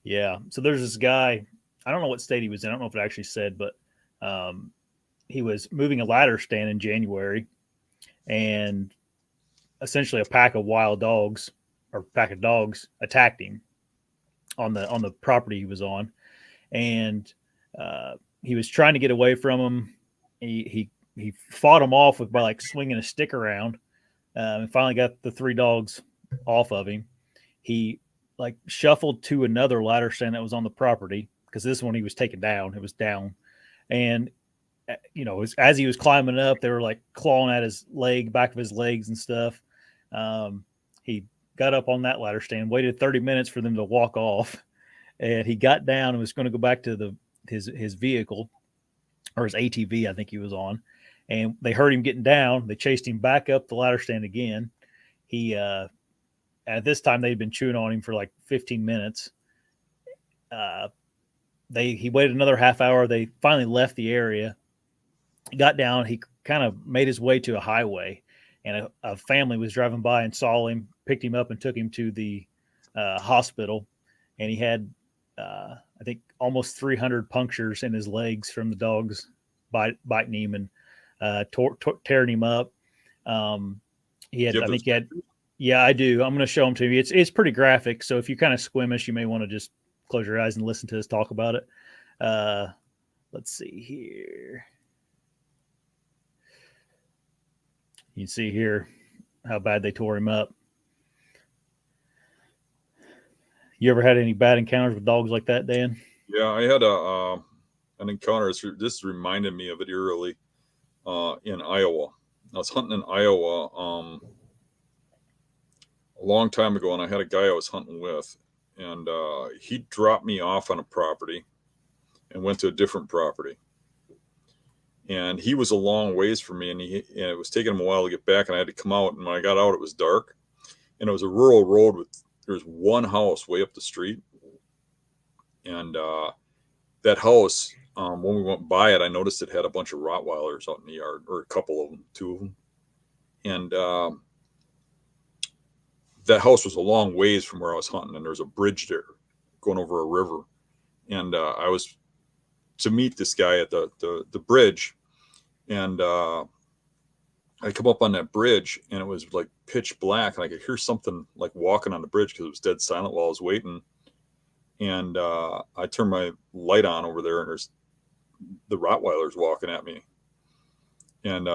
Yeah. So there's this guy. I don't know what state he was in. I don't know if it actually said, but um, he was moving a ladder stand in January, and essentially a pack of wild dogs or pack of dogs attacked him on the property he was on, and uh, he was trying to get away from them. He fought them off with by like swinging a stick around, and finally got the three dogs off of him. He like shuffled to another ladder stand that was on the property because this one he was taken down. It was down, and as he was climbing up, they were like clawing at his leg, back of his legs and stuff. He got up on that ladder stand, waited 30 minutes for them to walk off, and he got down and was going to go back to his vehicle or his ATV, I think he was on. And they heard him getting down. They chased him back up the ladder stand again. He at this time they'd been chewing on him for like 15 minutes. He waited another half hour. They finally left the area. He got down. He kind of made his way to a highway, and a family was driving by and saw him, picked him up, and took him to the hospital. And he had, I think, almost 300 punctures in his legs from the dogs biting him and tearing him up. He had, I think, he had. Yeah, I do. I'm going to show them to you. It's pretty graphic. So if you're kind of squeamish, you may want to just close your eyes and listen to us talk about it. Let's see here. You can see here how bad they tore him up. You ever had any bad encounters with dogs like that, Dan? Yeah, I had an encounter. This reminded me of it eerily in Iowa. I was hunting in Iowa a long time ago, and I had a guy I was hunting with, and he dropped me off on a property and went to a different property. And he was a long ways from me, and it was taking him a while to get back, and I had to come out. And when I got out, it was dark, and it was a rural road there was one house way up the street, and that house, when we went by it, I noticed it had a bunch of Rottweilers out in the yard, or a couple of them, two of them, and that house was a long ways from where I was hunting, and there was a bridge there going over a river, and I was to meet this guy at the bridge. And I come up on that bridge, and it was like pitch black, and I could hear something like walking on the bridge because it was dead silent while I was waiting. And I turned my light on over there, and there's the Rottweilers walking at me. And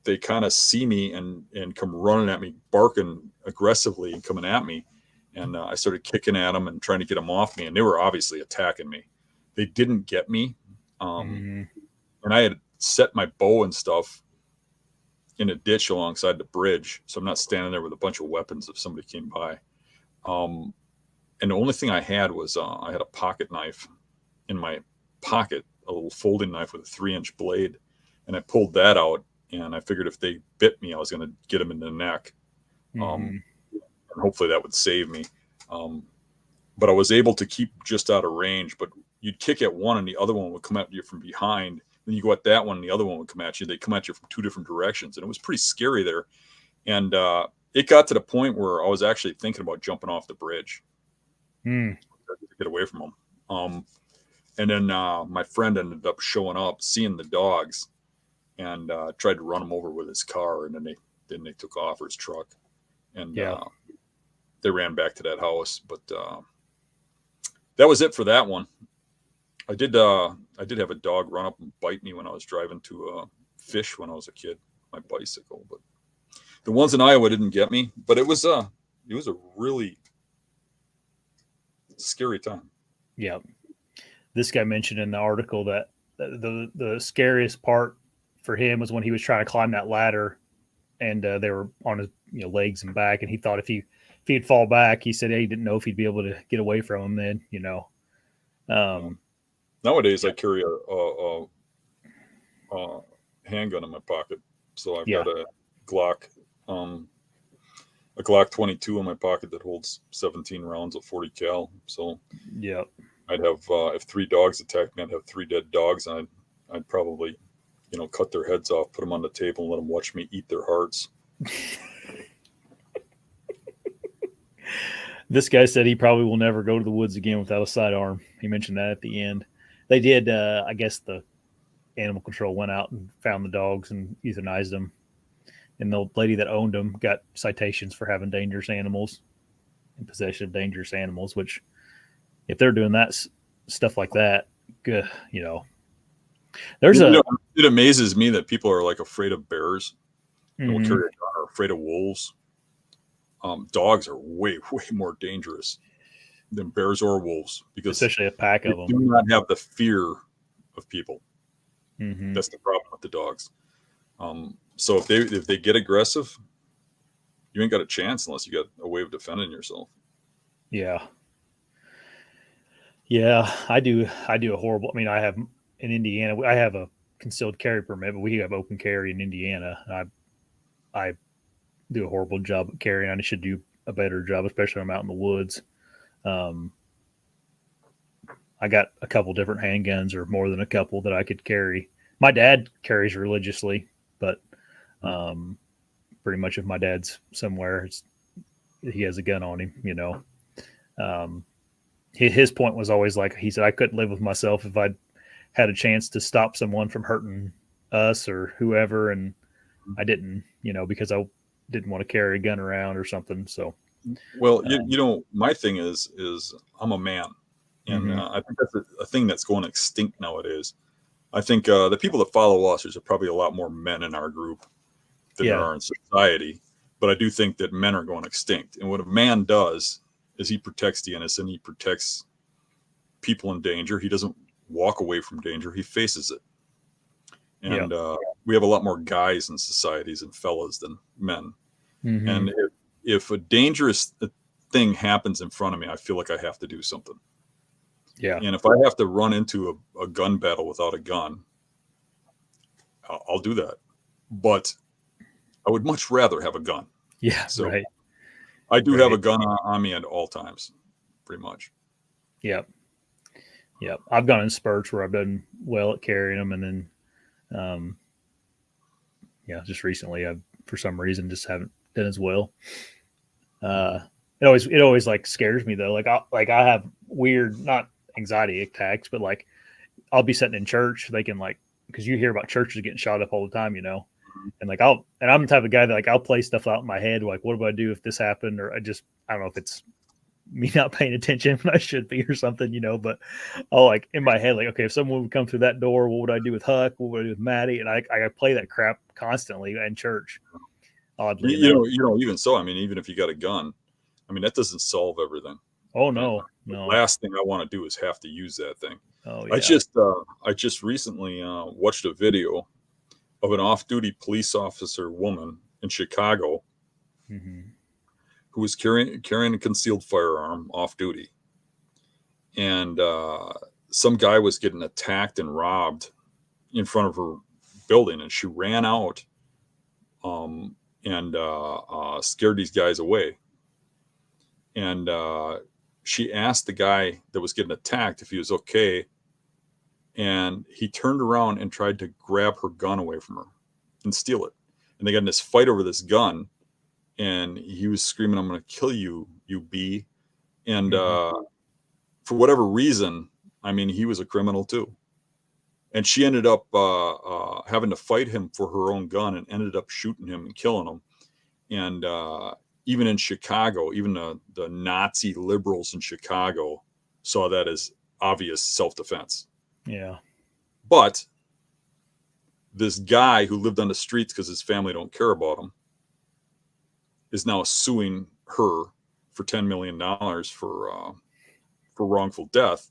they kind of see me and come running at me, barking aggressively and coming at me. And I started kicking at them and trying to get them off me, and they were obviously attacking me. They didn't get me. And I had set my bow and stuff in a ditch alongside the bridge, so I'm not standing there with a bunch of weapons if somebody came by. And the only thing I had was I had a pocket knife in my pocket, a little folding knife with a 3-inch blade, and I pulled that out, and I figured if they bit me, I was going to get them in the neck, and hopefully that would save me. But I was able to keep just out of range. But you'd kick at one, and the other one would come at you from behind. Then you go at that one, and the other one would come at you. They come at you from two different directions, and it was pretty scary there. And it got to the point where I was actually thinking about jumping off the bridge to get away from them. And then my friend ended up showing up, seeing the dogs, and tried to run them over with his car. And then they took off, or his truck, and they ran back to that house. But that was it for that one. I did have a dog run up and bite me when I was driving to fish when I was a kid, my bicycle. But the ones in Iowa didn't get me. But it was a really scary time. Yeah. This guy mentioned in the article that the scariest part for him was when he was trying to climb that ladder, and they were on his legs and back, and he thought if he'd fall back, he said he didn't know if he'd be able to get away from him then. Nowadays, I carry a handgun in my pocket, so I've got a Glock 22 in my pocket that holds 17 rounds of 40 cal. So I'd have if 3 dogs attacked me, I'd have 3 dead dogs, and I'd probably cut their heads off, put them on the table, and let them watch me eat their hearts. This guy said he probably will never go to the woods again without a sidearm. He mentioned that at the end. They did. I guess the animal control went out and found the dogs and euthanized them. And the lady that owned them got citations for having dangerous animals in possession of dangerous animals. Which, if they're doing that stuff like that, good, there's it amazes me that people are like afraid of bears and will Mhm. carry a gun, or afraid of wolves. Dogs are way, way more dangerous than bears or wolves because especially a pack they of them. do not have the fear of people. Mm-hmm. That's the problem with the dogs. So if they get aggressive, you ain't got a chance unless you got a way of defending yourself. Yeah. Yeah, I do. I do a horrible. I mean, I have in Indiana. I have a concealed carry permit, but we have open carry in Indiana. I do a horrible job at carrying. I should do a better job, especially when I'm out in the woods. Um, I got a couple different handguns, or more than a couple, that I could carry. My dad carries religiously, but pretty much if my dad's somewhere, he has a gun on him. Um, his point was always like, he said, I couldn't live with myself if I had a chance to stop someone from hurting us or whoever, and I didn't, because I didn't want to carry a gun around or something. So, well, my thing is I'm a man, and mm-hmm. I think that's a thing that's going extinct nowadays. I think the people that follow us, there's probably a lot more men in our group than there are in society. But I do think that men are going extinct. And what a man does is he protects the innocent. He protects people in danger. He doesn't walk away from danger. He faces it. And we have a lot more guys in societies and fellas than men. Mm-hmm. And if a dangerous thing happens in front of me, I feel like I have to do something. Yeah. And if I have to run into a gun battle without a gun, I'll do that. But I would much rather have a gun. Yeah. So right. I do have a gun on me at all times, pretty much. Yep. Yep. I've gone in spurts where I've done well at carrying them, and then, just recently I, for some reason, just haven't done as well. It always like scares me though. I have weird, not anxiety attacks, but like I'll be sitting in church. They can because you hear about churches getting shot up all the time, and I'm the type of guy that I'll play stuff out in my head. Like, what do I do if this happened? Or I don't know if it's me not paying attention when I should be or something, but I'll in my head, okay, if someone would come through that door, what would I do with Huck? What would I do with Maddie? And I play that crap constantly in church. Oddly enough. Even so, I mean, even if you got a gun, I mean, that doesn't solve everything. Oh no, The last thing I want to do is have to use that thing. Oh yeah. I just recently watched a video of an off-duty police officer woman in Chicago who was carrying a concealed firearm off duty, and some guy was getting attacked and robbed in front of her building, and she ran out and scared these guys away. And she asked the guy that was getting attacked if he was okay, and he turned around and tried to grab her gun away from her and steal it. And they got in this fight over this gun, and he was screaming, "I'm going to kill you, you bee!" And for whatever reason, I mean, he was a criminal too. And she ended up having to fight him for her own gun, and ended up shooting him and killing him. And even in Chicago, even the Nazi liberals in Chicago saw that as obvious self-defense. Yeah. But this guy who lived on the streets because his family don't care about him is now suing her for $10 million for wrongful death,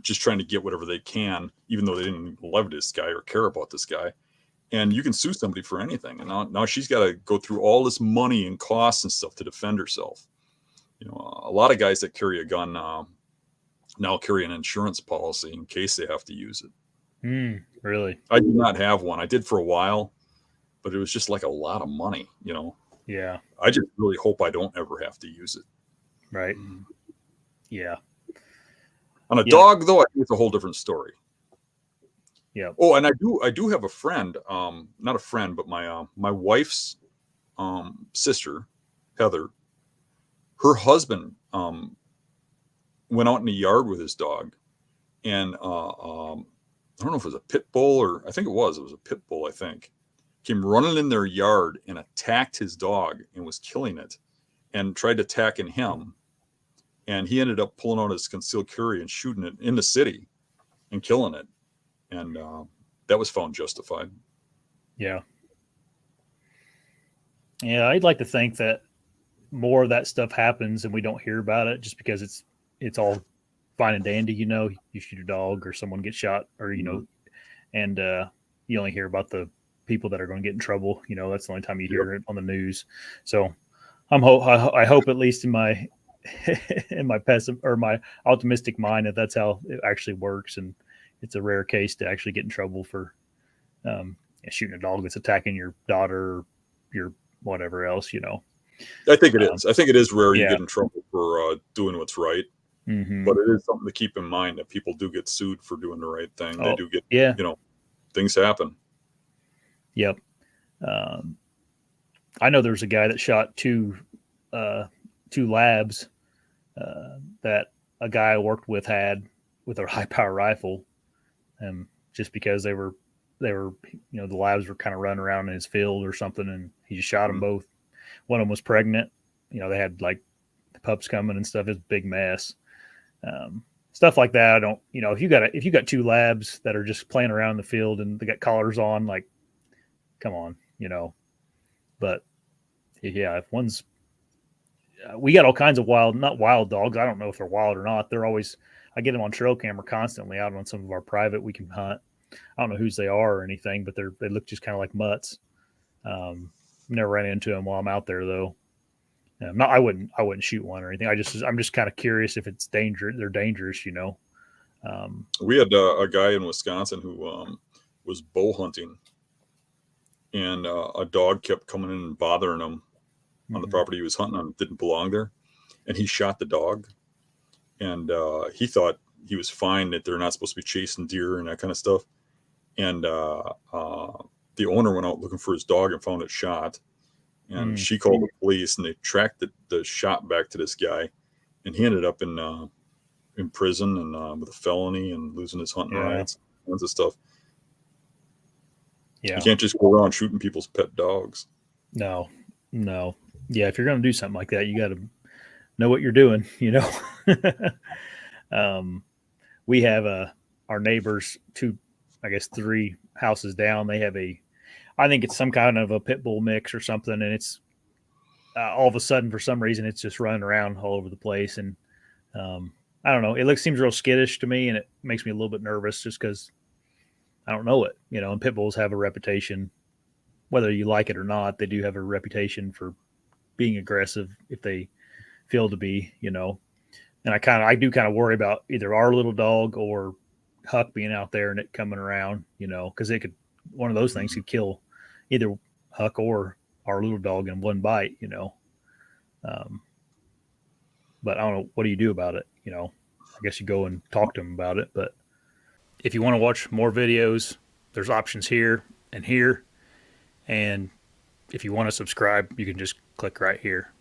just trying to get whatever they can, even though they didn't love this guy or care about this guy. And you can sue somebody for anything. And now she's got to go through all this money and costs and stuff to defend herself. A lot of guys that carry a gun now carry an insurance policy in case they have to use it. Really? I do not have one. I did for a while, but it was just like a lot of money, Yeah. I just really hope I don't ever have to use it. Right. Yeah. On a dog, though, I think it's a whole different story. Yeah. Oh, and I do have a friend, not a friend, but my wife's sister, Heather. Her husband went out in the yard with his dog, and I don't know if it was a pit bull or I think it was. It was a pit bull, I think. Came running in their yard and attacked his dog and was killing it, and tried attacking him. And he ended up pulling out his concealed carry and shooting it in the city and killing it. And that was found justified. Yeah. Yeah, I'd like to think that more of that stuff happens and we don't hear about it just because it's all fine and dandy, you know. You shoot a dog or someone gets shot, or you know, and you only hear about the people that are going to get in trouble. You know, that's the only time you hear Yep. it on the news. So I hope at least in my in my or my optimistic mind that that's how it actually works, and it's a rare case to actually get in trouble for um, shooting a dog that's attacking your daughter or your whatever else. You know. I think it Um, is. I think it is rare you yeah. get in trouble for doing what's right, Hmm. but it is something to keep in mind that people do get sued for doing the right thing. They Oh, do get, yeah. you know, things happen. Yep. Um, I know there's a guy that shot uh, two labs that a guy I worked with had with a high power rifle, just because they were you know the labs were kind of running around in his field or something, and he just shot them Mm. both. One of them was pregnant. You know they had like the pups coming and stuff. It's a big mess. Um, Stuff like that. I don't. You know if you got two labs that are just playing around in the field and they got collars on, like come on, you know. But yeah, if one's we got all kinds of wild, not wild dogs. I don't know if they're wild or not. They're always, I get them on trail camera constantly out on some of our private we can hunt. I don't know whose they are or anything, but they look just kind of like mutts. Never ran into them while I'm out there though. Not I wouldn't shoot one or anything. I'm just kind of curious if it's dangerous. They're dangerous, you know. Um, We had a guy in Wisconsin who was bow hunting, and a dog kept coming in and bothering him on the mhm. property he was hunting on. It didn't belong there, and he shot the dog. And he thought he was fine, that they're not supposed to be chasing deer and that kind of stuff. And the owner went out looking for his dog and found it shot. And Mm, she called the police, and they tracked the shot back to this guy, and he ended up in prison and with a felony and losing his hunting yeah, rights, tons of stuff. You yeah. can't just go around shooting people's pet dogs. No, no. Yeah, if you're going to do something like that, you got to know what you're doing, you know. um, we have our neighbors two, I guess three houses down. They have I think it's some kind of a pit bull mix or something, and it's all of a sudden for some reason it's just running around all over the place, and um, I don't know. Seems real skittish to me, and it makes me a little bit nervous just because I don't know it, you know. And pit bulls have a reputation, whether you like it or not, they do have a reputation for being aggressive if they feel to be, you know. And I do kind of worry about either our little dog or Huck being out there and it coming around, you know, because it could one of those things Mhm. could kill either Huck or our little dog in one bite, you know. Um, but I don't know what do you do about it, you know. I guess you go and talk to them about it. But if you want to watch more videos, there's options here and here. And if you want to subscribe, you can just click right here.